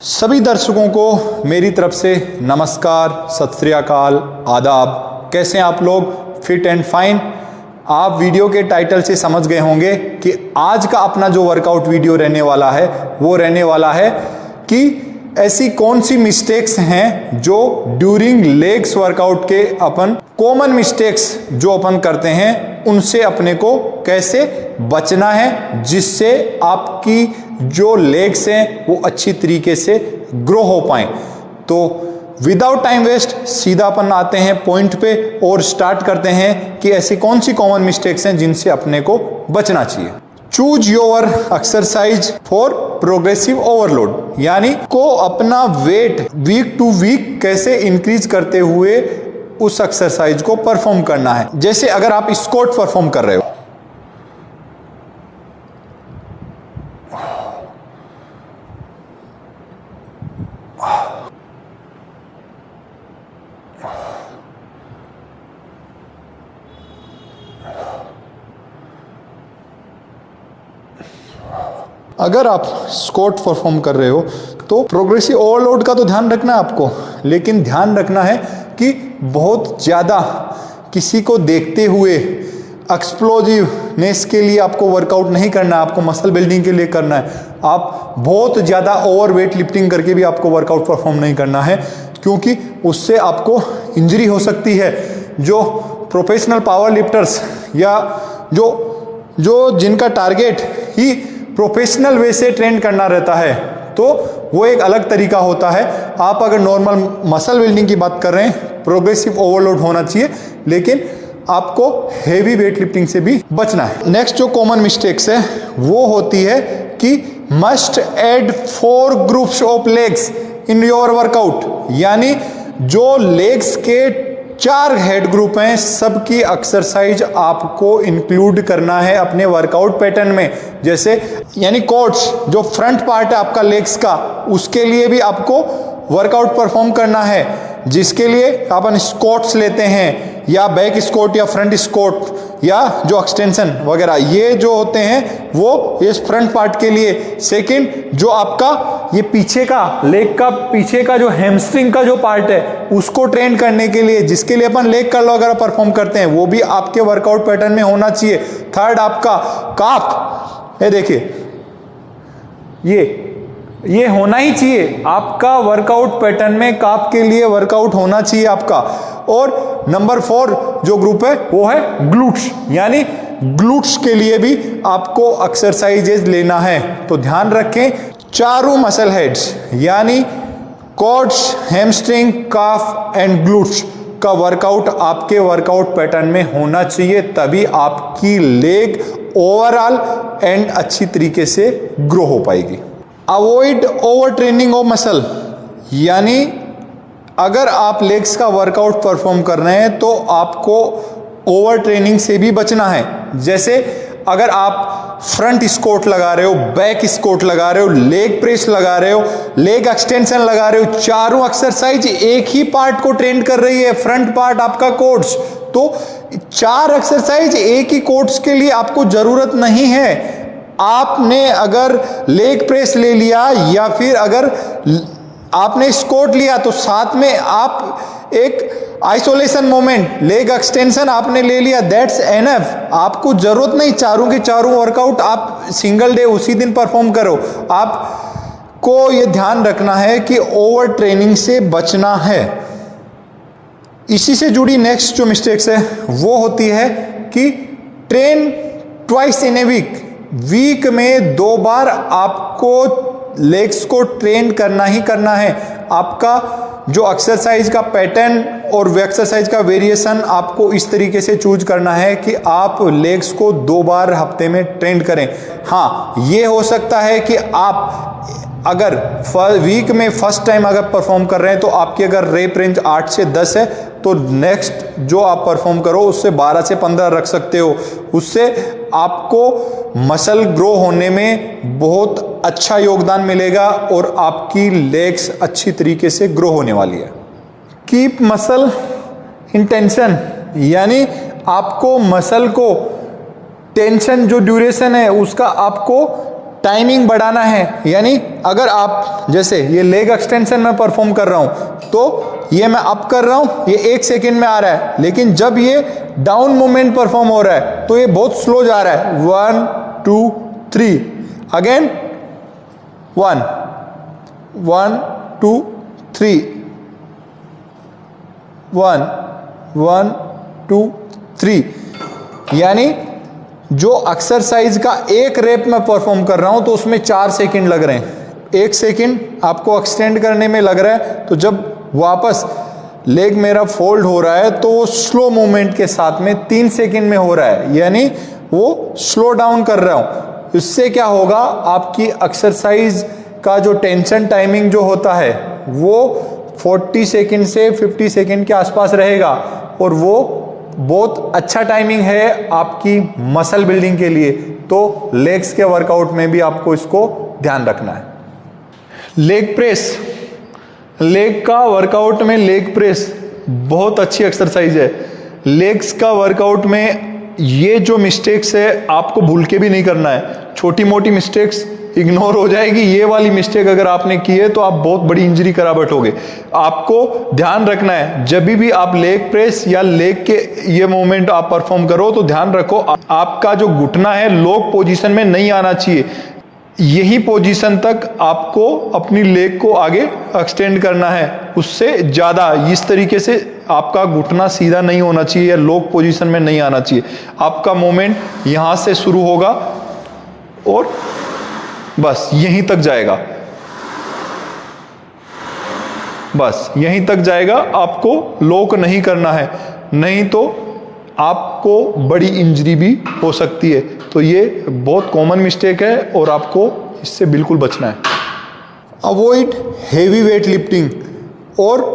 सभी दर्शकों को मेरी तरफ से नमस्कार, सत श्री अकाल, आदाब। कैसे हैं आप लोग? Fit and fine. आप वीडियो के टाइटल से समझ गए होंगे कि आज का अपना जो वर्कआउट वीडियो रहने वाला है वो रहने वाला है कि ऐसी कौन सी मिस्टेक्स हैं जो ड्यूरिंग लेग्स वर्कआउट के अपन कॉमन मिस्टेक्स जो अपन करते हैं उनसे अपने को कैसे बचना है, जिससे आपकी जो लेग्स हैं वो अच्छी तरीके से ग्रो हो पाए। तो विदाउट टाइम वेस्ट सीधा अपन आते हैं पॉइंट पे और स्टार्ट करते हैं कि ऐसी कौन सी कॉमन मिस्टेक्स हैं जिनसे अपने को बचना चाहिए। Choose your exercise for progressive overload, यानी को अपना वेट वीक टू वीक कैसे इंक्रीज करते हुए उस एक्सरसाइज को परफॉर्म करना है। जैसे अगर आप स्क्वाट परफॉर्म कर रहे हो, अगर आप स्क्वाट परफॉर्म कर रहे हो तो प्रोग्रेसिव ओवरलोड का तो ध्यान रखना है आपको, लेकिन ध्यान रखना है कि बहुत ज़्यादा किसी को देखते हुए एक्सप्लोजिवनेस के लिए आपको वर्कआउट नहीं करना है, आपको मसल बिल्डिंग के लिए करना है। आप बहुत ज़्यादा ओवर वेट लिफ्टिंग करके भी आपको वर्कआउट परफॉर्म नहीं करना है, क्योंकि उससे आपको इंजरी हो सकती है। जो प्रोफेशनल पावर लिफ्टर्स या जो जिनका टारगेट ही प्रोफेशनल वे से ट्रेन करना रहता है तो वो एक अलग तरीका होता है। आप अगर नॉर्मल मसल बिल्डिंग की बात कर रहे हैं, प्रोग्रेसिव ओवरलोड होना चाहिए, लेकिन आपको हेवी वेट लिफ्टिंग से भी बचना है। नेक्स्ट जो कॉमन मिस्टेक्स है वो होती है कि must add 4 groups of legs in your workout, यानी जो लेग्स के 4 हेड ग्रुप हैं सबकी एक्सरसाइज आपको इंक्लूड करना है अपने वर्कआउट पैटर्न में। जैसे यानी कोट्स जो फ्रंट पार्ट है आपका लेग्स का, उसके लिए भी आपको वर्कआउट परफॉर्म करना है, जिसके लिए अपन स्क्वाट्स लेते हैं या बैक स्क्वाट या फ्रंट स्क्वाट या जो एक्सटेंशन वगैरह, ये जो होते हैं वो इस फ्रंट पार्ट के लिए। सेकंड, जो आपका ये पीछे का लेग का पीछे का जो हैमस्ट्रिंग का जो पार्ट है उसको ट्रेन करने के लिए, जिसके लिए अपन लेग कर्ल वगैरह परफॉर्म करते हैं, वो भी आपके वर्कआउट पैटर्न में होना चाहिए। थर्ड, आपका काफ, ये देखिए ये होना ही चाहिए आपका वर्कआउट पैटर्न में, काफ के लिए वर्कआउट होना चाहिए आपका। और नंबर 4 जो ग्रुप है वो है ग्लूट्स, यानी ग्लूट्स के लिए भी आपको एक्सरसाइजेज लेना है। तो ध्यान रखें, चारों मसल हेड्स यानी quads, hamstring, calf and glutes का वर्कआउट आपके वर्कआउट पैटर्न में होना चाहिए, तभी आपकी लेग ओवरऑल एंड अच्छी तरीके से ग्रो हो पाएगी। Avoid over training of muscle, यानी अगर आप लेग्स का वर्कआउट परफॉर्म कर रहे हैं तो आपको ओवर ट्रेनिंग से भी बचना है। जैसे अगर आप फ्रंट स्क्वाट लगा रहे हो, बैक स्क्वाट लगा रहे हो, लेग प्रेस लगा रहे हो, लेग एक्सटेंशन लगा रहे हो, चारों एक्सरसाइज एक ही पार्ट को ट्रेन कर रही है, फ्रंट पार्ट आपका कोट्स, तो 4 एक्सरसाइज एक ही कोट्स के लिए आपको जरूरत नहीं है। आपने अगर लेग प्रेस ले लिया या फिर अगर आपने स्क्वाट लिया तो साथ में आप एक आइसोलेशन मोमेंट लेग एक्सटेंशन आपने ले लिया, दैट्स एनफ। आपको जरूरत नहीं चारों के चारों वर्कआउट आप सिंगल डे उसी दिन परफॉर्म करो। आपको ये ध्यान रखना है कि ओवर ट्रेनिंग से बचना है। इसी से जुड़ी नेक्स्ट जो मिस्टेक्स है वो होती है कि train twice in a week में 2 बार आपको लेग्स को ट्रेन करना ही करना है। आपका जो एक्सरसाइज का पैटर्न और वो एक्सरसाइज का वेरिएशन आपको इस तरीके से चूज करना है कि आप लेग्स को 2 बार हफ्ते में ट्रेन करें। हाँ, ये हो सकता है कि आप अगर वीक में फर्स्ट टाइम अगर परफॉर्म कर रहे हैं तो आपकी अगर रेप रेंज 8 से 10 है तो नेक्स्ट जो आप परफॉर्म करो उससे 12 से 15 रख सकते हो। उससे आपको मसल ग्रो होने में बहुत अच्छा योगदान मिलेगा और आपकी लेग्स अच्छी तरीके से ग्रो होने वाली है। कीप मसल इन टेंशन, यानी आपको मसल को टेंशन जो ड्यूरेशन है उसका आपको टाइमिंग बढ़ाना है, यानी अगर आप जैसे ये लेग एक्सटेंशन में परफॉर्म कर रहा हूं तो ये मैं अप कर रहा हूं, ये 1 सेकेंड में आ रहा है, लेकिन जब ये डाउन मूवमेंट परफॉर्म हो रहा है तो ये बहुत स्लो जा रहा है। 1 2 3 अगेन 1 1 2 3 1 1 2 3, यानी जो एक्सरसाइज का एक रेप में परफॉर्म कर रहा हूं तो उसमें 4 सेकंड लग रहे हैं। 1 सेकंड आपको एक्सटेंड करने में लग रहा है, तो जब वापस लेग मेरा फोल्ड हो रहा है तो वो स्लो मूवमेंट के साथ में 3 सेकंड में हो रहा है, यानी वो स्लो डाउन कर रहा हूं। इससे क्या होगा, आपकी एक्सरसाइज का जो टेंशन टाइमिंग जो होता है वो 40 सेकंड से 50 सेकंड के आसपास रहेगा, और वो बहुत अच्छा टाइमिंग है आपकी मसल बिल्डिंग के लिए। तो लेग्स के वर्कआउट में भी आपको इसको ध्यान रखना है। लेग प्रेस, लेग का वर्कआउट में लेग प्रेस बहुत अच्छी एक्सरसाइज है। लेग्स का वर्कआउट में ये जो मिस्टेक्स है आपको भूल के भी नहीं करना है, छोटी मोटी मिस्टेक्स इग्नोर हो जाएगी। ये वाली मिस्टेक अगर आपने की है तो आप बहुत बड़ी इंजरी करा बैठोगे। आपको ध्यान रखना है, जब भी आप लेग प्रेस या लेग के ये मूवमेंट आप परफॉर्म करो तो ध्यान रखो आपका जो घुटना है लॉक पोजीशन में नहीं आना चाहिए। यही पोजीशन तक आपको अपनी लेग को आगे एक्सटेंड करना है, उससे ज़्यादा इस तरीके से आपका घुटना सीधा नहीं होना चाहिए या लॉक पोजीशन में नहीं आना चाहिए। आपका मूवमेंट यहाँ से शुरू होगा और बस यहीं तक जाएगा, बस यहीं तक जाएगा। आपको लॉक नहीं करना है, नहीं तो आपको बड़ी इंजरी भी हो सकती है। तो ये बहुत कॉमन मिस्टेक है और आपको इससे बिल्कुल बचना है। अवॉइड हेवी वेट लिफ्टिंग और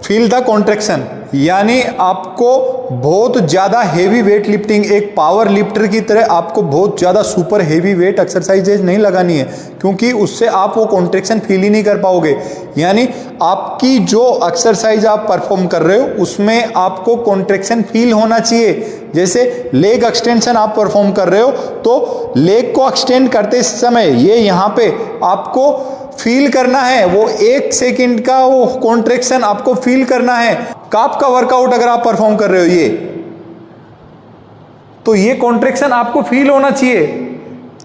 फील द कॉन्ट्रैक्शन, यानी आपको बहुत ज़्यादा हेवी वेट लिफ्टिंग, एक पावर लिफ्टर की तरह आपको बहुत ज़्यादा सुपर हेवी वेट एक्सरसाइजेज नहीं लगानी है, क्योंकि उससे आप वो कॉन्ट्रैक्शन फील ही नहीं कर पाओगे। यानी आपकी जो एक्सरसाइज आप परफॉर्म कर रहे हो उसमें आपको कॉन्ट्रैक्शन फील होना चाहिए। जैसे लेग एक्सटेंशन आप परफॉर्म कर रहे हो तो लेग को एक्सटेंड करते समय ये यहाँ पे आपको फील करना है, वो 1 सेकंड का वो कॉन्ट्रैक्शन आपको फील करना है। काफ का वर्कआउट अगर आप परफॉर्म कर रहे हो ये, तो ये कॉन्ट्रैक्शन आपको फील होना चाहिए।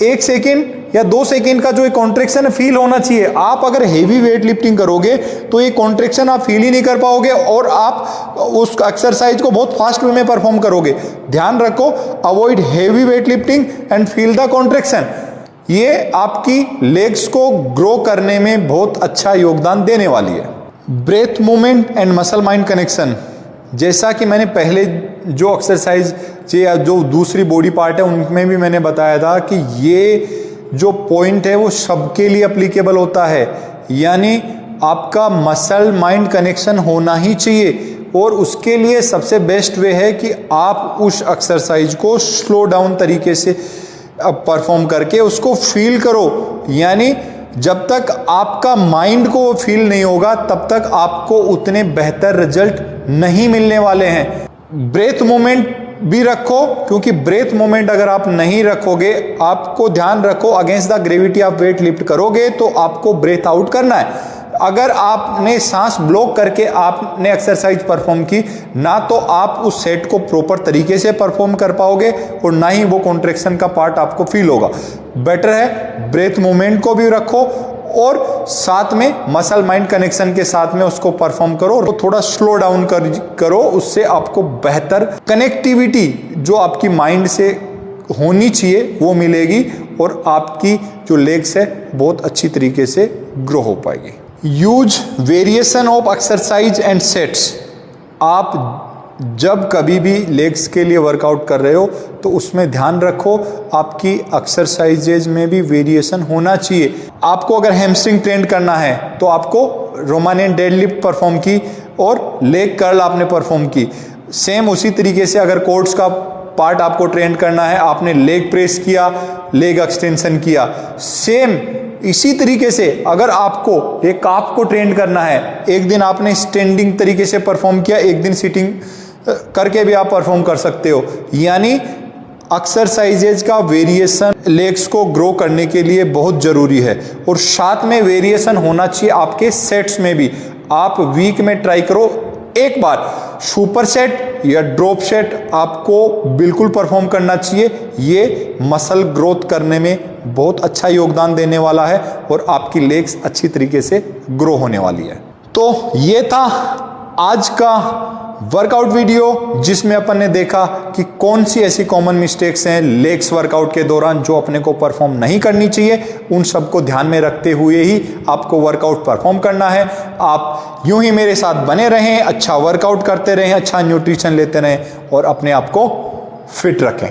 1 सेकंड या 2 सेकंड का जो कॉन्ट्रैक्शन फील होना चाहिए। आप अगर हेवी वेट लिफ्टिंग करोगे तो ये कॉन्ट्रैक्शन आप फील ही नहीं कर पाओगे और आप उस एक्सरसाइज को बहुत फास्ट वे में परफॉर्म करोगे। ध्यान रखो, avoid heavy weight lifting and feel the contraction. ये आपकी लेग्स को ग्रो करने में बहुत अच्छा योगदान देने वाली है। Breath movement and muscle mind connection, जैसा कि मैंने पहले जो एक्सरसाइज या जो दूसरी बॉडी पार्ट है उनमें भी मैंने बताया था कि ये जो पॉइंट है वो सबके लिए अप्लीकेबल होता है। यानी आपका मसल माइंड कनेक्शन होना ही चाहिए, और उसके लिए सबसे बेस्ट वे है कि आप उस एक्सरसाइज को स्लो डाउन तरीके से परफॉर्म करके उसको फील करो। यानी जब तक आपका माइंड को फील नहीं होगा तब तक आपको उतने बेहतर रिजल्ट नहीं मिलने वाले हैं। ब्रेथ मूवमेंट भी रखो, क्योंकि ब्रेथ मूवमेंट अगर आप नहीं रखोगे, आपको ध्यान रखो अगेंस्ट द ग्रेविटी आप वेट लिफ्ट करोगे तो आपको ब्रेथ आउट करना है। अगर आपने सांस ब्लॉक करके आपने एक्सरसाइज परफॉर्म की, ना तो आप उस सेट को प्रॉपर तरीके से परफॉर्म कर पाओगे और ना ही वो कॉन्ट्रैक्शन का पार्ट आपको फील होगा। बेटर है ब्रेथ मूवमेंट को भी रखो और साथ में मसल माइंड कनेक्शन के साथ में उसको परफॉर्म करो और थोड़ा स्लो डाउन करो। उससे आपको बेहतर कनेक्टिविटी जो आपकी माइंड से होनी चाहिए वो मिलेगी और आपकी जो लेग्स है बहुत अच्छी तरीके से ग्रो हो पाएगी। Use variation of exercise and sets. आप जब कभी भी लेग्स के लिए वर्कआउट कर रहे हो तो उसमें ध्यान रखो आपकी एक्सरसाइजेज में भी वेरिएशन होना चाहिए। आपको अगर हैमस्ट्रिंग ट्रेन करना है तो आपको रोमानियन डेडलिफ्ट परफॉर्म की और लेग कर्ल आपने परफॉर्म की। सेम उसी तरीके से अगर कोर्ट्स का पार्ट आपको ट्रेन करना है, आपने लेग प्रेस किया, लेग एक्सटेंशन किया। सेम इसी तरीके से अगर आपको एक काफ को ट्रेन करना है, एक दिन आपने स्टैंडिंग तरीके से परफॉर्म किया, एक दिन सिटिंग करके भी आप परफॉर्म कर सकते हो। यानी एक्सरसाइजेज का वेरिएशन लेग्स को ग्रो करने के लिए बहुत ज़रूरी है और साथ में वेरिएशन होना चाहिए आपके सेट्स में भी। आप वीक में ट्राई करो एक बार सुपर सेट या ड्रॉप सेट आपको बिल्कुल परफॉर्म करना चाहिए। ये मसल ग्रोथ करने में बहुत अच्छा योगदान देने वाला है और आपकी लेग्स अच्छी तरीके से ग्रो होने वाली है। तो ये था आज का वर्कआउट वीडियो जिसमें अपन ने देखा कि कौन सी ऐसी कॉमन मिस्टेक्स हैं लेग्स वर्कआउट के दौरान जो अपने को परफॉर्म नहीं करनी चाहिए। उन सबको ध्यान में रखते हुए ही आपको वर्कआउट परफॉर्म करना है। आप यूं ही मेरे साथ बने रहें, अच्छा वर्कआउट करते रहें, अच्छा न्यूट्रिशन लेते रहें और अपने आप को फिट रखें।